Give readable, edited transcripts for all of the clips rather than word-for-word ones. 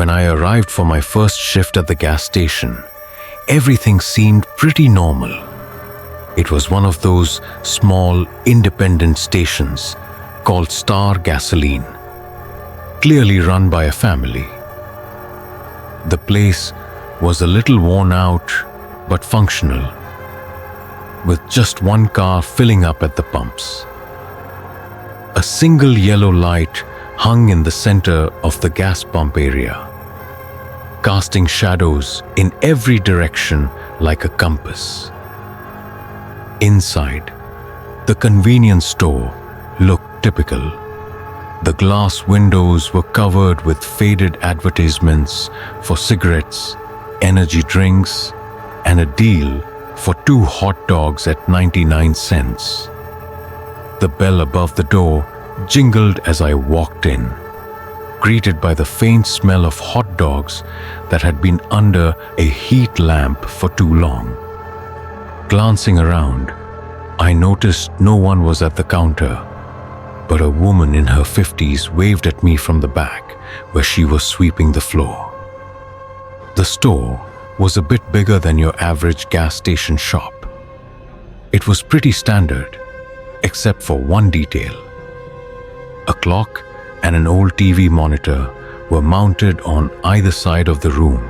When I arrived for my first shift at the gas station, everything seemed pretty normal. It was one of those small, independent stations called Star Gasoline, clearly run by a family. The place was a little worn out but functional, with just one car filling up at the pumps. A single yellow light hung in the center of the gas pump area, casting shadows in every direction like a compass. Inside, the convenience store looked typical. The glass windows were covered with faded advertisements for cigarettes, energy drinks, and a deal for 2 hot dogs at 99 cents. The bell above the door jingled as I walked in, greeted by the faint smell of hot dogs that had been under a heat lamp for too long. Glancing around, I noticed no one was at the counter, but a woman in her 50s waved at me from the back where she was sweeping the floor. The store was a bit bigger than your average gas station shop. It was pretty standard, except for one detail. A clock and an old TV monitor were mounted on either side of the room,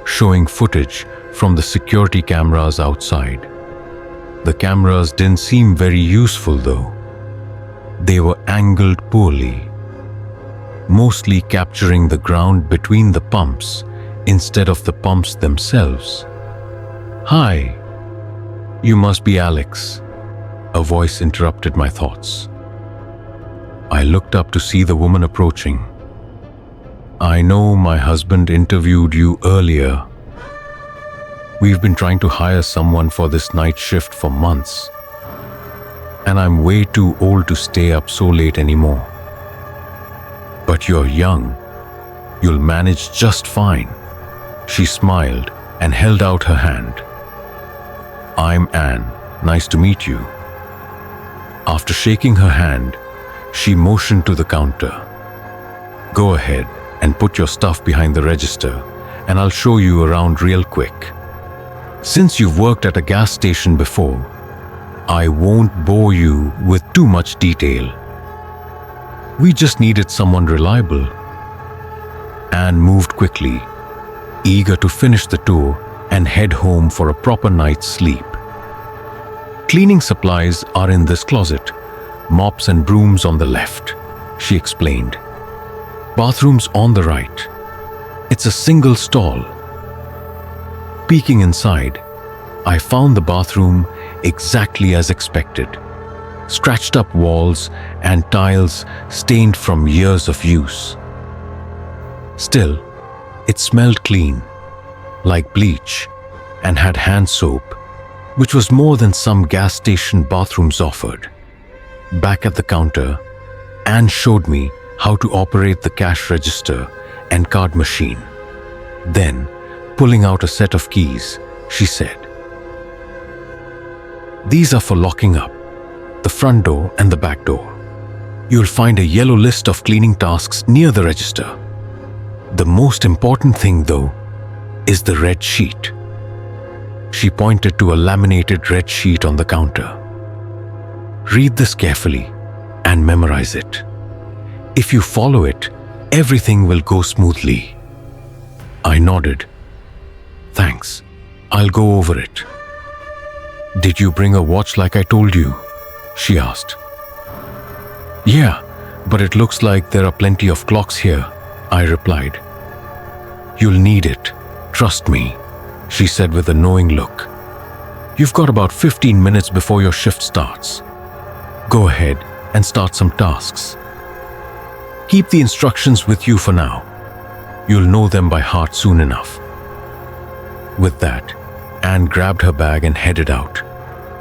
showing footage from the security cameras outside. The cameras didn't seem very useful though. They were angled poorly, mostly capturing the ground between the pumps instead of the pumps themselves. "Hi, you must be Alex," a voice interrupted my thoughts. I looked up to see the woman approaching. "I know my husband interviewed you earlier. We've been trying to hire someone for this night shift for months, and I'm way too old to stay up so late anymore. But you're young. You'll manage just fine." She smiled and held out her hand. "I'm Anne. Nice to meet you." After shaking her hand, she motioned to the counter. "Go ahead and put your stuff behind the register, and I'll show you around real quick. Since you've worked at a gas station before, I won't bore you with too much detail. We just needed someone reliable." Anne moved quickly, eager to finish the tour and head home for a proper night's sleep. "Cleaning supplies are in this closet, mops and brooms on the left," she explained. "Bathrooms on the right. It's a single stall." Peeking inside, I found the bathroom exactly as expected. Scratched up walls and tiles stained from years of use. Still, it smelled clean, like bleach, and had hand soap, which was more than some gas station bathrooms offered. Back at the counter, Anne showed me how to operate the cash register and card machine. Then, pulling out a set of keys, she said, "These are for locking up the front door and the back door. You'll find a yellow list of cleaning tasks near the register. The most important thing, though, is the red sheet." She pointed to a laminated red sheet on the counter. "Read this carefully and memorize it. If you follow it, everything will go smoothly." I nodded. "Thanks. I'll go over it." "Did you bring a watch like I told you?" she asked. "Yeah, but it looks like there are plenty of clocks here," I replied. "You'll need it, trust me," she said with a knowing look. "You've got about 15 minutes before your shift starts. Go ahead and start some tasks. Keep the instructions with you for now. You'll know them by heart soon enough." With that, Anne grabbed her bag and headed out,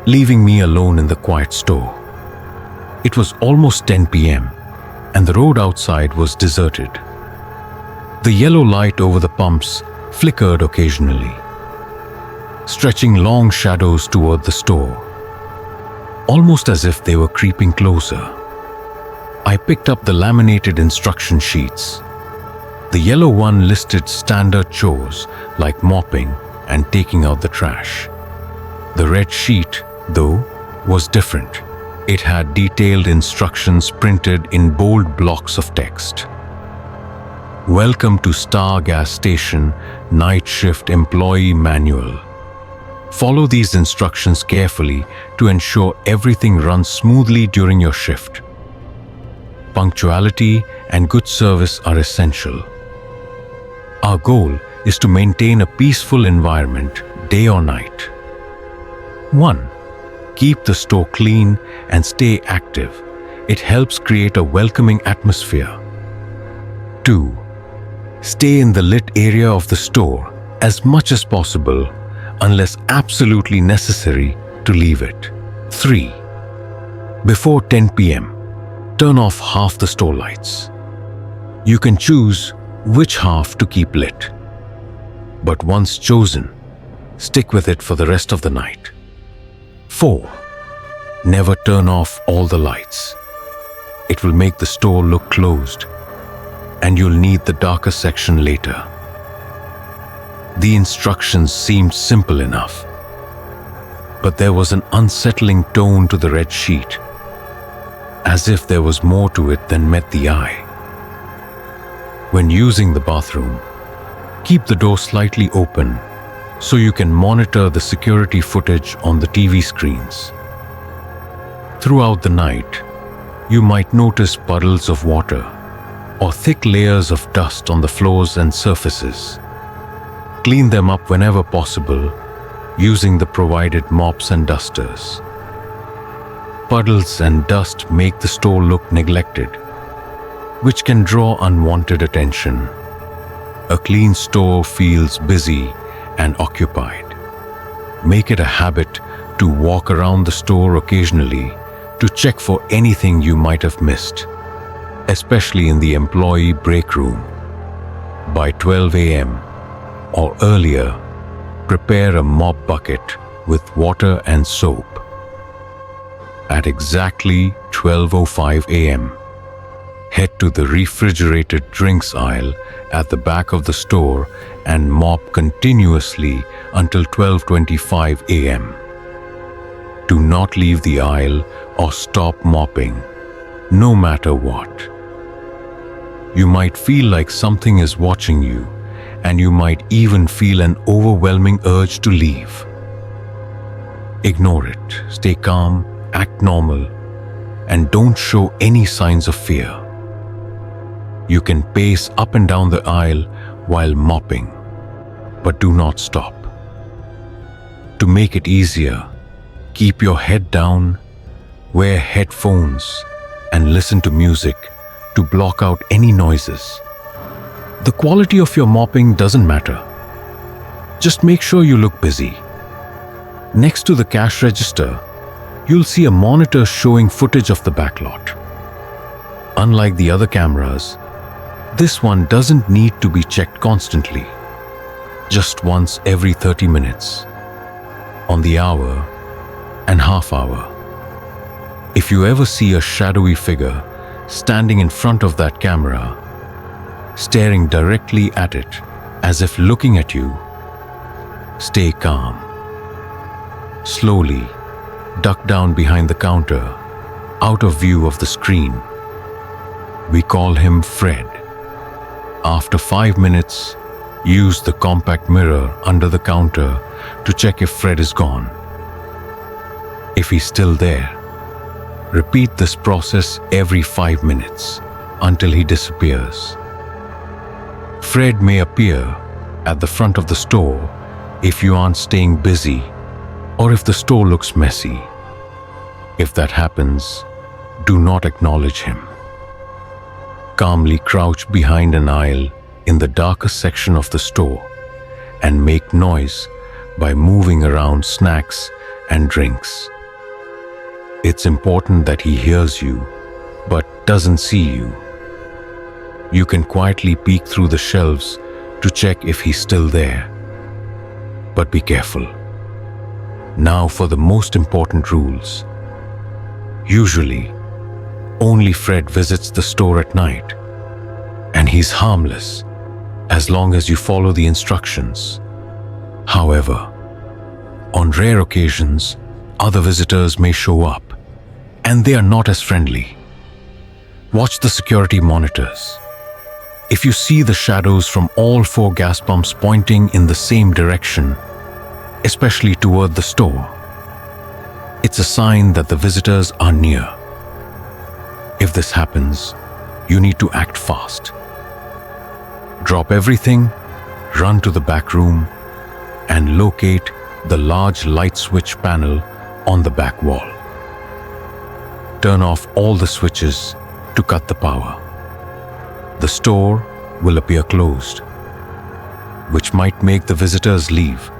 leaving me alone in the quiet store. It was almost 10 p.m., and the road outside was deserted. The yellow light over the pumps flickered occasionally, stretching long shadows toward the store, almost as if they were creeping closer. I picked up the laminated instruction sheets. The yellow one listed standard chores like mopping and taking out the trash. The red sheet, though, was different. It had detailed instructions printed in bold blocks of text. Welcome to Star Gas Station Night Shift Employee Manual. Follow these instructions carefully to ensure everything runs smoothly during your shift. Punctuality and good service are essential. Our goal is to maintain a peaceful environment day or night. 1. Keep the store clean and stay active. It helps create a welcoming atmosphere. 2. Stay in the lit area of the store as much as possible unless absolutely necessary to leave it. 3. Before 10 p.m., turn off half the store lights. You can choose which half to keep lit. But once chosen, stick with it for the rest of the night. 4. Never turn off all the lights. It will make the store look closed, and you'll need the darker section later. The instructions seemed simple enough, but there was an unsettling tone to the red sheet, as if there was more to it than met the eye. When using the bathroom, keep the door slightly open so you can monitor the security footage on the TV screens. Throughout the night, you might notice puddles of water or thick layers of dust on the floors and surfaces. Clean them up whenever possible using the provided mops and dusters. Puddles and dust make the store look neglected, which can draw unwanted attention. A clean store feels busy and occupied. Make it a habit to walk around the store occasionally to check for anything you might have missed, especially in the employee break room. By 12 a.m. or earlier, prepare a mop bucket with water and soap. At exactly 12:05 a.m., head to the refrigerated drinks aisle at the back of the store and mop continuously until 12:25 a.m. Do not leave the aisle or stop mopping, no matter what. You might feel like something is watching you, and you might even feel an overwhelming urge to leave. Ignore it, stay calm, act normal, and don't show any signs of fear. You can pace up and down the aisle while mopping, but do not stop. To make it easier, keep your head down, wear headphones, and listen to music to block out any noises. The quality of your mopping doesn't matter. Just make sure you look busy. Next to the cash register, you'll see a monitor showing footage of the backlot. Unlike the other cameras, this one doesn't need to be checked constantly, just once every 30 minutes, on the hour and half hour. If you ever see a shadowy figure standing in front of that camera, staring directly at it as if looking at you, stay calm. Slowly, duck down behind the counter, out of view of the screen. We call him Fred. After 5 minutes, use the compact mirror under the counter to check if Fred is gone. If he's still there, repeat this process every 5 minutes until he disappears. Fred may appear at the front of the store if you aren't staying busy or if the store looks messy. If that happens, do not acknowledge him. Calmly crouch behind an aisle in the darkest section of the store and make noise by moving around snacks and drinks. It's important that he hears you but doesn't see you. You can quietly peek through the shelves to check if he's still there. But be careful. Now for the most important rules. Usually, only Fred visits the store at night, and he's harmless as long as you follow the instructions. However, on rare occasions, other visitors may show up, and they are not as friendly. Watch the security monitors. If you see the shadows from all 4 gas pumps pointing in the same direction, especially toward the store, it's a sign that the visitors are near. If this happens, you need to act fast. Drop everything, run to the back room, and locate the large light switch panel on the back wall. Turn off all the switches to cut the power. The store will appear closed, which might make the visitors leave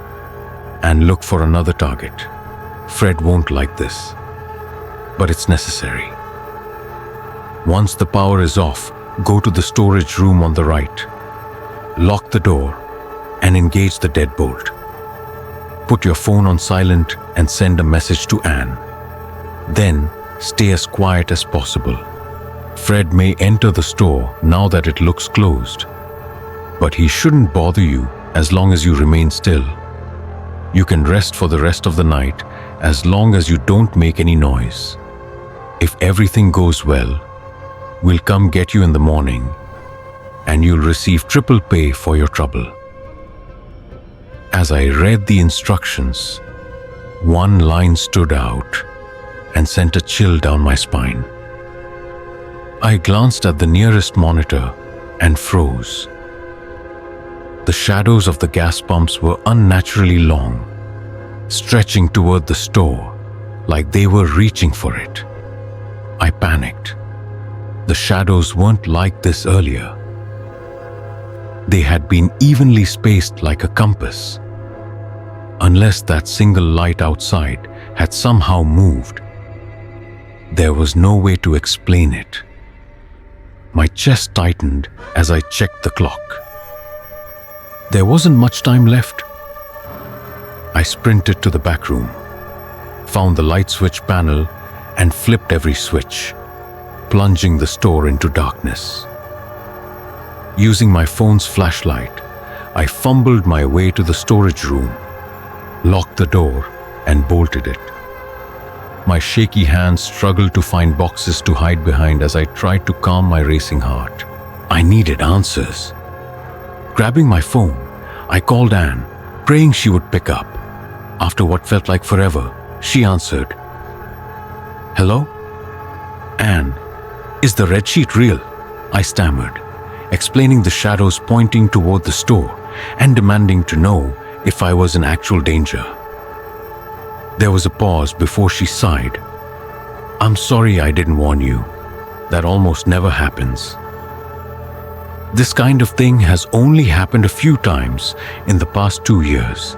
and look for another target. Fred won't like this, but it's necessary. Once the power is off, go to the storage room on the right. Lock the door and engage the deadbolt. Put your phone on silent and send a message to Anne. Then, stay as quiet as possible. Fred may enter the store now that it looks closed, but he shouldn't bother you as long as you remain still. You can rest for the rest of the night as long as you don't make any noise. If everything goes well, we'll come get you in the morning, and you'll receive triple pay for your trouble. As I read the instructions, one line stood out and sent a chill down my spine. I glanced at the nearest monitor and froze. The shadows of the gas pumps were unnaturally long, stretching toward the store like they were reaching for it. I panicked. The shadows weren't like this earlier. They had been evenly spaced like a compass. Unless that single light outside had somehow moved, there was no way to explain it. My chest tightened as I checked the clock. There wasn't much time left. I sprinted to the back room, found the light switch panel, and flipped every switch, plunging the store into darkness. Using my phone's flashlight, I fumbled my way to the storage room, locked the door, and bolted it. My shaky hands struggled to find boxes to hide behind as I tried to calm my racing heart. I needed answers. Grabbing my phone, I called Anne, praying she would pick up. After what felt like forever, she answered. "Hello? Anne, is the red sheet real?" I stammered, explaining the shadows pointing toward the store and demanding to know if I was in actual danger. There was a pause before she sighed. "I'm sorry I didn't warn you. That almost never happens. This kind of thing has only happened a few times in the past 2 years.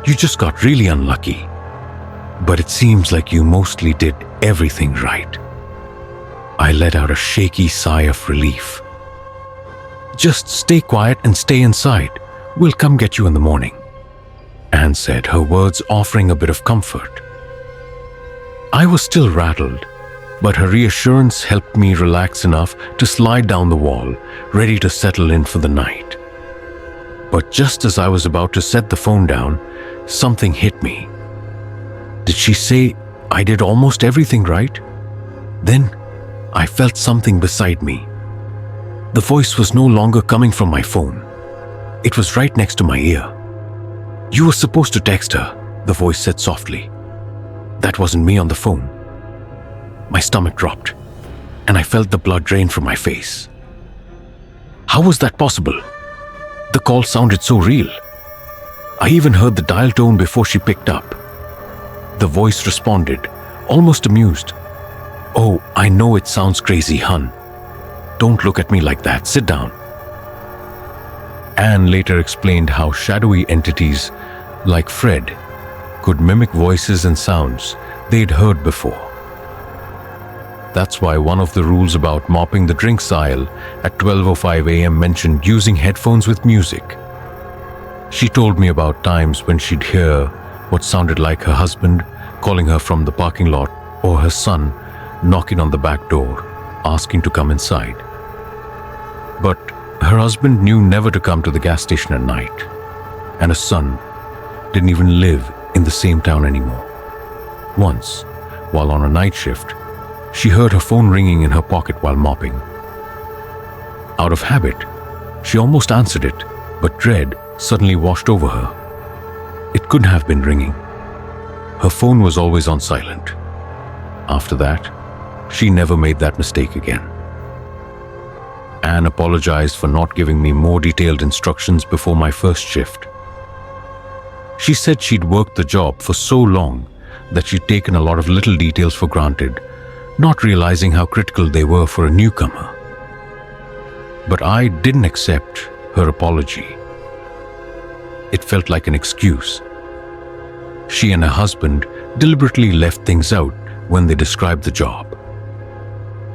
You just got really unlucky. But it seems like you mostly did everything right." I let out a shaky sigh of relief. "Just stay quiet and stay inside. We'll come get you in the morning," Anne said, her words offering a bit of comfort. I was still rattled, but her reassurance helped me relax enough to slide down the wall, ready to settle in for the night. But just as I was about to set the phone down, something hit me. Did she say I did almost everything right? Then I felt something beside me. The voice was no longer coming from my phone. It was right next to my ear. "You were supposed to text her," the voice said softly. That wasn't me on the phone. My stomach dropped, and I felt the blood drain from my face. How was that possible? The call sounded so real. I even heard the dial tone before she picked up. The voice responded, almost amused. "Oh, I know it sounds crazy, hun. Don't look at me like that. Sit down." Anne later explained how shadowy entities, like Fred, could mimic voices and sounds they'd heard before. That's why one of the rules about mopping the drinks aisle at 12:05 a.m. mentioned using headphones with music. She told me about times when she'd hear what sounded like her husband calling her from the parking lot or her son knocking on the back door, asking to come inside. But Her husband knew never to come to the gas station at night, and her son didn't even live in the same town anymore. Once, while on a night shift, she heard her phone ringing in her pocket while mopping. Out of habit, she almost answered it, but dread suddenly washed over her. It couldn't have been ringing. Her phone was always on silent. After that, she never made that mistake again. Anne apologized for not giving me more detailed instructions before my first shift. She said she'd worked the job for so long that she'd taken a lot of little details for granted, not realizing how critical they were for a newcomer. But I didn't accept her apology. It felt like an excuse. She and her husband deliberately left things out when they described the job.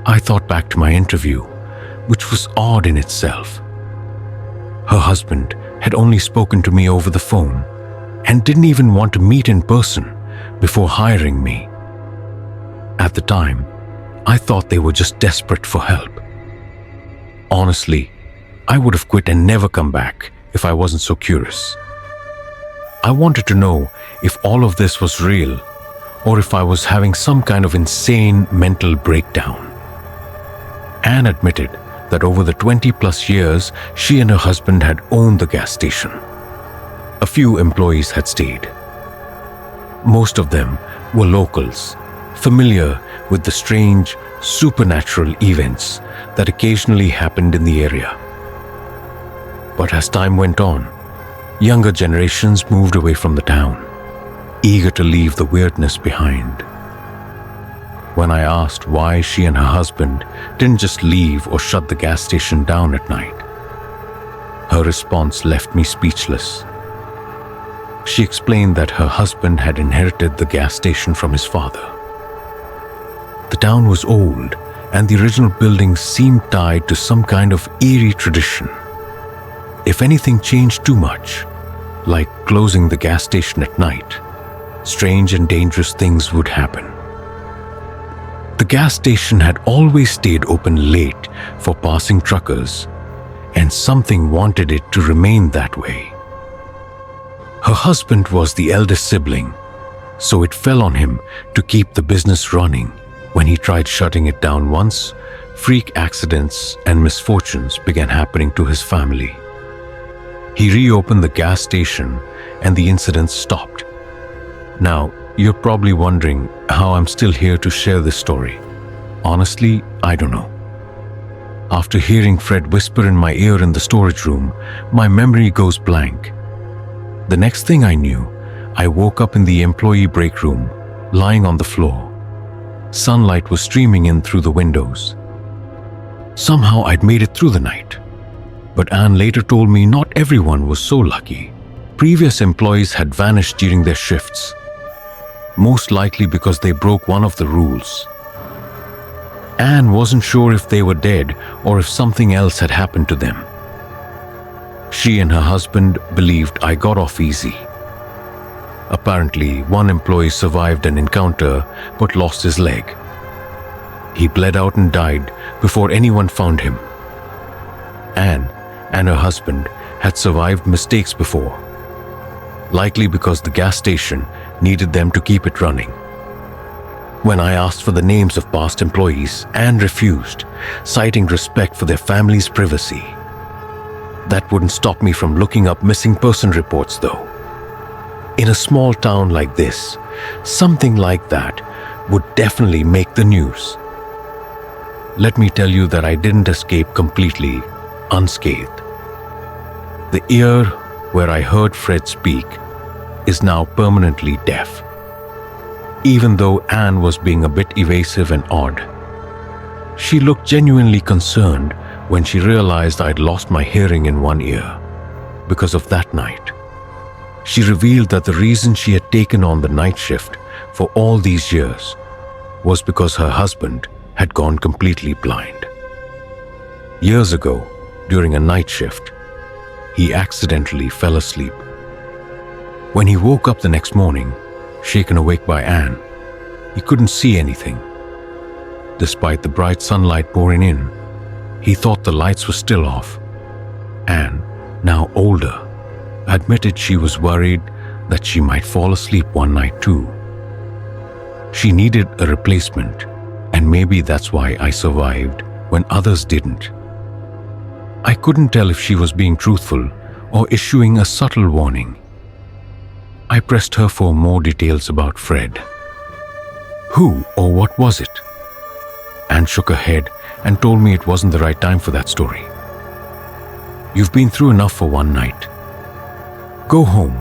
I thought back to my interview, which was odd in itself. Her husband had only spoken to me over the phone and didn't even want to meet in person before hiring me. At the time, I thought they were just desperate for help. Honestly, I would have quit and never come back if I wasn't so curious. I wanted to know if all of this was real or if I was having some kind of insane mental breakdown. Anne admitted that over the 20+ years, she and her husband had owned the gas station. A few employees had stayed. Most of them were locals, familiar with the strange, supernatural events that occasionally happened in the area. But as time went on, younger generations moved away from the town, eager to leave the weirdness behind. When I asked why she and her husband didn't just leave or shut the gas station down at night, her response left me speechless. She explained that her husband had inherited the gas station from his father. The town was old, and the original building seemed tied to some kind of eerie tradition. If anything changed too much, like closing the gas station at night, strange and dangerous things would happen. The gas station had always stayed open late for passing truckers, and something wanted it to remain that way. Her husband was the eldest sibling, so it fell on him to keep the business running. When he tried shutting it down once, freak accidents and misfortunes began happening to his family. He reopened the gas station and the incidents stopped. Now, you're probably wondering how I'm still here to share this story. Honestly, I don't know. After hearing Fred whisper in my ear in the storage room, my memory goes blank. The next thing I knew, I woke up in the employee break room, lying on the floor. Sunlight was streaming in through the windows. Somehow I'd made it through the night. But Anne later told me not everyone was so lucky. Previous employees had vanished during their shifts, most likely because they broke one of the rules. Anne wasn't sure if they were dead or if something else had happened to them. She and her husband believed I got off easy. Apparently, one employee survived an encounter but lost his leg. He bled out and died before anyone found him. Anne and her husband had survived mistakes before, likely because the gas station needed them to keep it running. When I asked for the names of past employees, Anne refused, citing respect for their family's privacy. That wouldn't stop me from looking up missing person reports, though. In a small town like this, something like that would definitely make the news. Let me tell you that I didn't escape completely unscathed. The ear where I heard Fred speak is now permanently deaf. Even though Anne was being a bit evasive and odd, she looked genuinely concerned when she realized I'd lost my hearing in one ear because of that night. She revealed that the reason she had taken on the night shift for all these years was because her husband had gone completely blind. Years ago, during a night shift, he accidentally fell asleep. When he woke up the next morning, shaken awake by Anne, he couldn't see anything. Despite the bright sunlight pouring in, he thought the lights were still off, Anne, now older, admitted she was worried that she might fall asleep one night too. She needed a replacement, and maybe that's why I survived when others didn't. I couldn't tell if she was being truthful or issuing a subtle warning. I pressed her for more details about Fred. Who or what was it? Anne shook her head and told me it wasn't the right time for that story. You've been through enough for one night. Go home,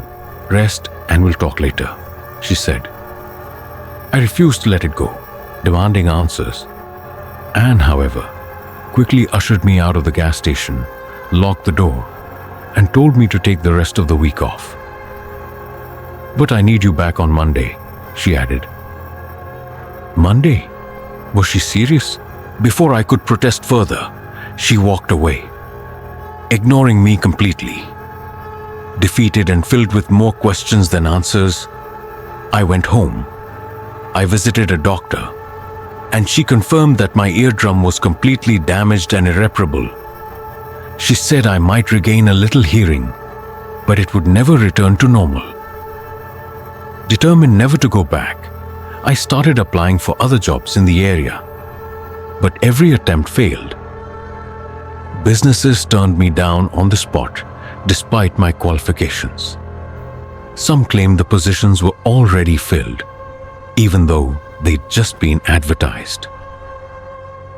rest, and we'll talk later, she said. I refused to let it go, demanding answers. Anne, however, quickly ushered me out of the gas station, locked the door, and told me to take the rest of the week off. But I need you back on Monday, she added. Monday? Was she serious? Before I could protest further, she walked away, ignoring me completely. Defeated and filled with more questions than answers, I went home. I visited a doctor, and she confirmed that my eardrum was completely damaged and irreparable. She said I might regain a little hearing, but it would never return to normal. Determined never to go back, I started applying for other jobs in the area, but every attempt failed. Businesses turned me down on the spot despite my qualifications. Some claimed the positions were already filled, even though they'd just been advertised.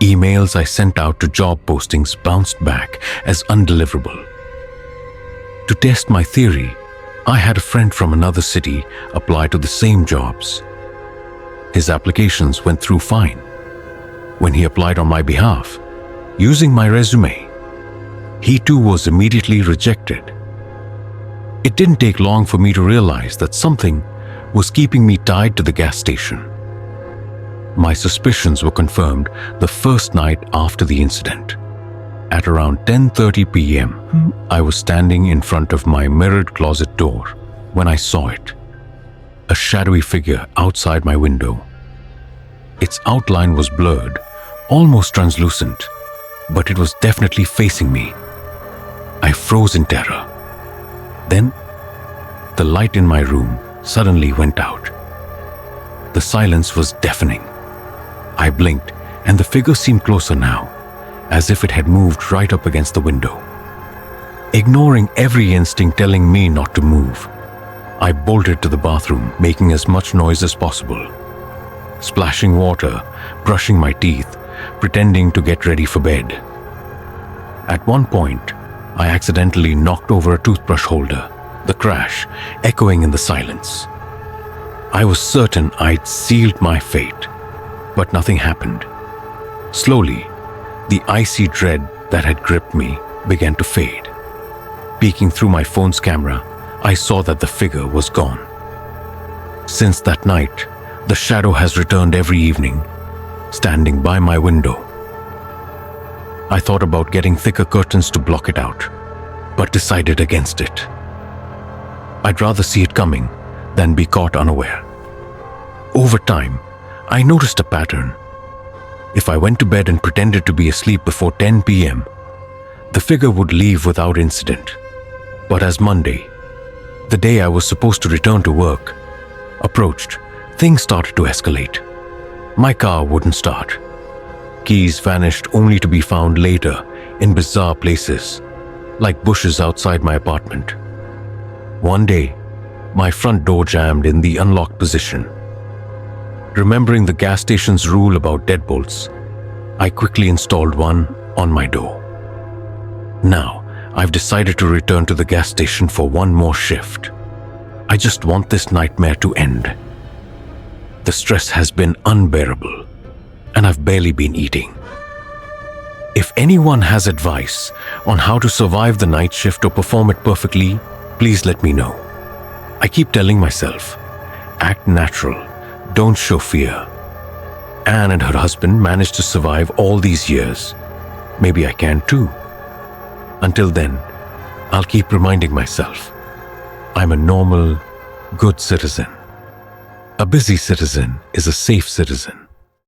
Emails I sent out to job postings bounced back as undeliverable. To test my theory, I had a friend from another city apply to the same jobs. His applications went through fine. When he applied on my behalf, using my resume, he too was immediately rejected. It didn't take long for me to realize that something was keeping me tied to the gas station. My suspicions were confirmed the first night after the incident. At around 10:30 p.m., I was standing in front of my mirrored closet door when I saw it. A shadowy figure outside my window. Its outline was blurred, almost translucent, but it was definitely facing me. I froze in terror. Then, the light in my room suddenly went out. The silence was deafening. I blinked, and the figure seemed closer now, as if it had moved right up against the window. Ignoring every instinct telling me not to move, I bolted to the bathroom, making as much noise as possible. Splashing water, brushing my teeth, pretending to get ready for bed. At one point, I accidentally knocked over a toothbrush holder, the crash echoing in the silence. I was certain I'd sealed my fate, but nothing happened. Slowly, the icy dread that had gripped me began to fade. Peeking through my phone's camera, I saw that the figure was gone. Since that night, the shadow has returned every evening, standing by my window. I thought about getting thicker curtains to block it out, but decided against it. I'd rather see it coming than be caught unaware. Over time, I noticed a pattern. If I went to bed and pretended to be asleep before 10 p.m., the figure would leave without incident. But as Monday, the day I was supposed to return to work, approached, things started to escalate. My car wouldn't start. Keys vanished only to be found later in bizarre places, like bushes outside my apartment. One day, my front door jammed in the unlocked position. Remembering the gas station's rule about deadbolts, I quickly installed one on my door. Now, I've decided to return to the gas station for one more shift. I just want this nightmare to end. The stress has been unbearable, and I've barely been eating. If anyone has advice on how to survive the night shift or perform it perfectly, please let me know. I keep telling myself, act natural, don't show fear. Anne and her husband managed to survive all these years. Maybe I can too. Until then, I'll keep reminding myself, I'm a normal, good citizen. A busy citizen is a safe citizen.